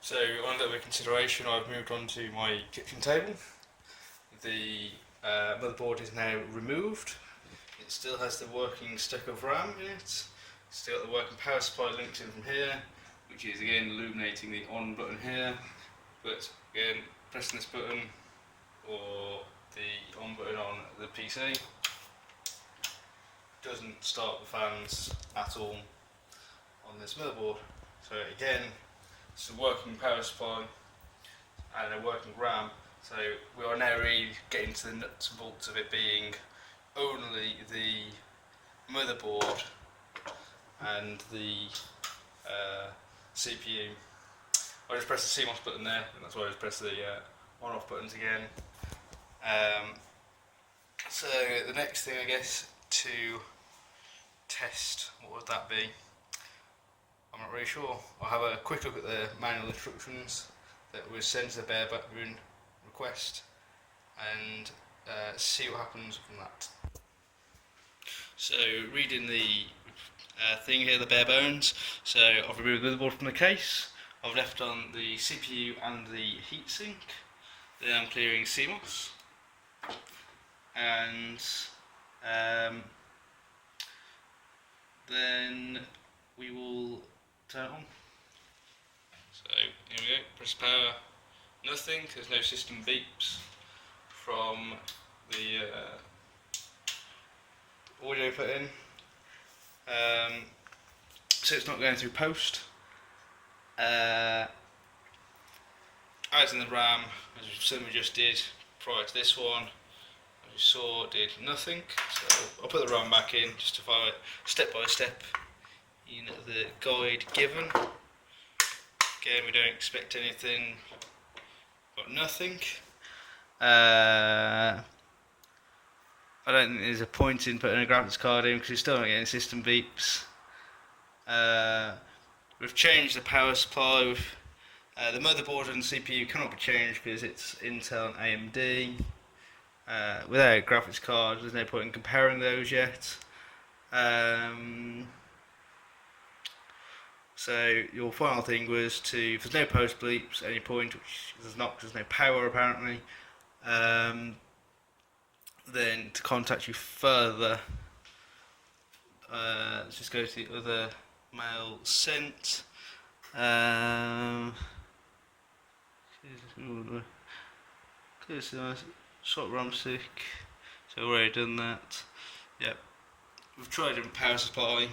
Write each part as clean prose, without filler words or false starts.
So on a little bit of consideration, I've moved on to my kitchen table. The motherboard is now removed. It still has the working stack of RAM in it. Still got the working power supply linked in from here, which is again illuminating the on button here. But again, pressing this button or the on button on the PC doesn't start the fans at all on this motherboard. So again, it's a working power supply and a working RAM. So we are now really getting to the nuts and bolts of it being only the motherboard and the CPU. I just press the CMOS button there, and that's why I just press the on-off buttons again. So the next thing, I guess, to test, what would that be? I'm not really sure. I'll have a quick look at the manual instructions that was sent to the bare backbone request and see what happens from that. So reading the thing here, the bare bones. So I've removed the motherboard from the case. I've left on the CPU and the heatsink. Then I'm clearing CMOS, and then we will turn it on. So here we go. Press power. Nothing. There's no system beeps from the audio put in. So it's not going through post. As in the RAM, as we just did prior to this one, as you saw, did nothing. So I'll put the RAM back in just to follow it step by step in the guide given. Again, we don't expect anything, got nothing. I don't think there's a point in putting a graphics card in because you're still not getting system beeps. We've changed the power supply. The motherboard and CPU cannot be changed because it's Intel and AMD. Without a graphics card, there's no point in comparing those yet. So your final thing was to, if there's no post bleeps at any point, which there's not because there's no power apparently, then to contact you further, let's just go to the other mail sent. Shot RAM stick. So we've already done that. Yep. We've tried a different power supply.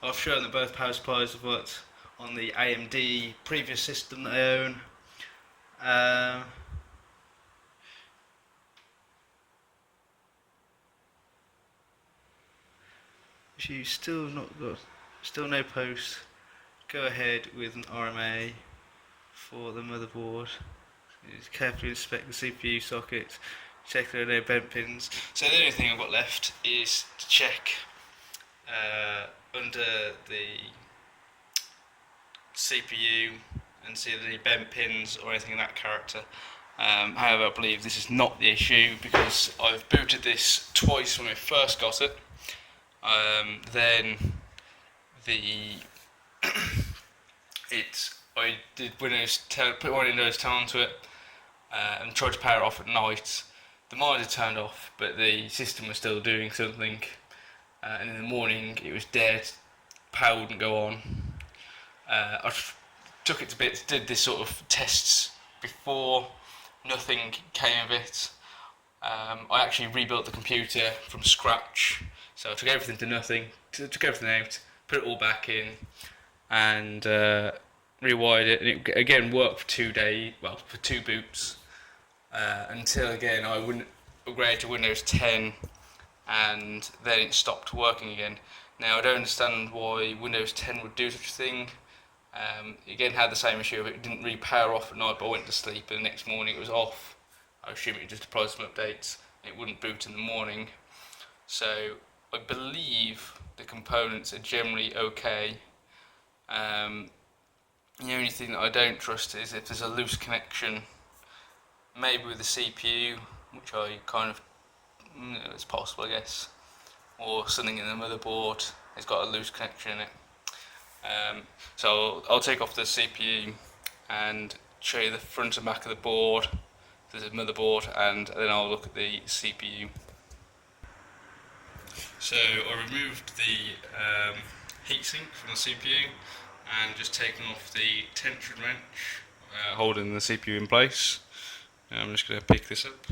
I've shown that both power supplies have worked on the AMD previous system that I own. If you still not got, still no post, go ahead with an RMA for the motherboard. Just carefully inspect the CPU socket, check there are no bent pins. So the only thing I've got left is to check under the CPU and see if there's any bent pins or anything of that character. However, I believe this is not the issue because I've booted this twice when I first got it. Then I did Windows 10, put Windows 10 onto it and tried to power it off at night. The monitor turned off, but the system was still doing something. And in the morning, it was dead. Power wouldn't go on. I took it to bits, did this sort of tests before. Nothing came of it. I actually rebuilt the computer from scratch. So I took everything to nothing, took everything out, put it all back in, and rewired it. And it again worked for 2 days, well, for 2 boots, until again I wouldn't upgrade to Windows 10, and then it stopped working again. Now I don't understand why Windows 10 would do such a thing. Again, had the same issue of it didn't really power off at night, but I went to sleep and the next morning it was off. I assume it just applied some updates. It wouldn't boot in the morning. So I believe the components are generally okay. The only thing that I don't trust is if there's a loose connection, maybe with the CPU, which I kind of, it's possible I guess, or something in the motherboard has got a loose connection in it. So I'll take off the CPU and show you the front and back of the board. There's a motherboard, and then I'll look at the CPU. So I removed the heatsink from the CPU and just taken off the tension wrench holding the CPU in place. Now I'm just going to pick this up,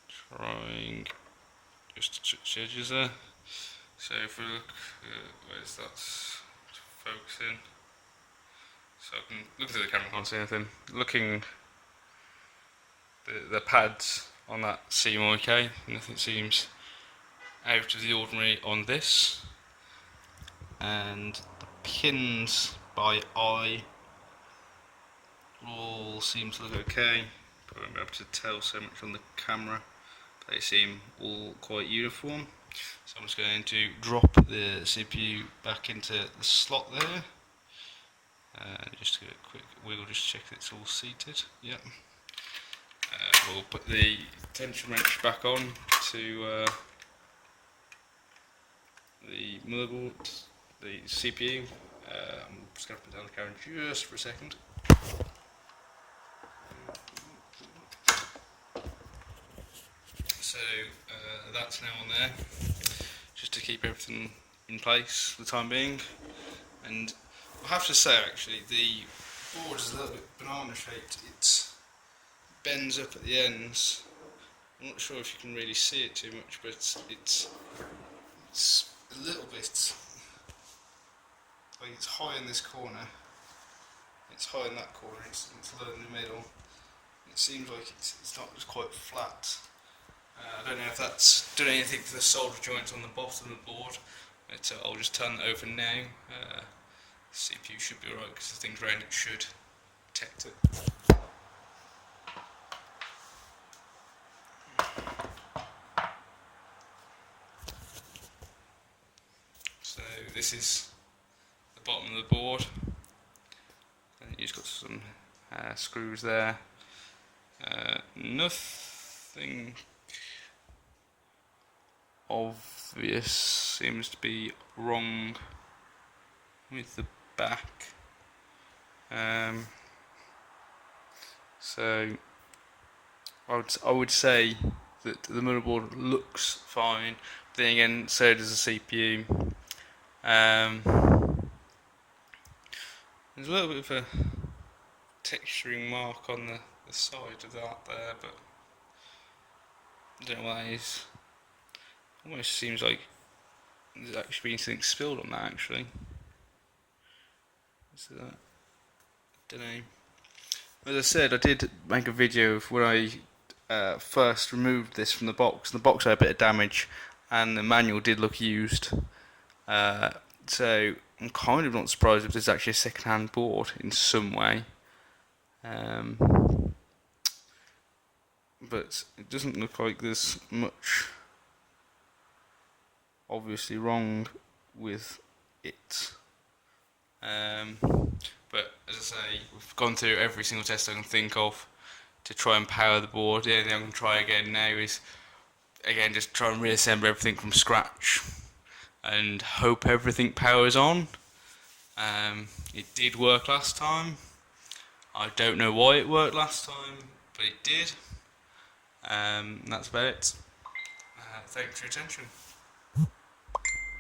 trying just to touch the edges there. So if we look, where's that focusing? So I can look through the camera, can't see anything. Looking, the pads on that seem okay, nothing seems out of the ordinary on this, and the pins by eye all seem to look okay. Probably won't be able to tell so much on the camera, but they seem all quite uniform. So I'm just going to drop the CPU back into the slot there. Just give it a quick wiggle, just check that it's all seated. Yep. We'll put the tension wrench back on to the motherboard, the CPU. I'm just going to put down the camera just for a second. So that's now on there, just to keep everything in place for the time being. And I have to say, actually, the board is a little bit banana shaped. It bends up at the ends. I'm not sure if you can really see it too much, but it's a little bit like it's high in this corner, it's high in that corner, it's low in the middle. It seems like it's not just quite flat. I don't know if that's doing anything to the solder joints on the bottom of the board, but I'll just turn that over now. The CPU should be alright because the things around it should protect it. So this is the bottom of the board. And you've got some screws there. Nothing obvious seems to be wrong with the back. So I would say that the motherboard looks fine, but then again, so does the CPU. There's a little bit of a texturing mark on the side of that there, but I don't know what that is. Almost seems like there's actually been something spilled on that, actually. Is that? I don't know. As I said, I did make a video of when I first removed this from the box. The box had a bit of damage, and the manual did look used. So I'm kind of not surprised if there's actually a second-hand board in some way. But it doesn't look like there's much obviously wrong with it. But as I say, we've gone through every single test I can think of to try and power the board. The only thing I can try again now is, again, just try and reassemble everything from scratch and hope everything powers on. It did work last time. I don't know why it worked last time, but it did. That's about it. Thanks for your attention.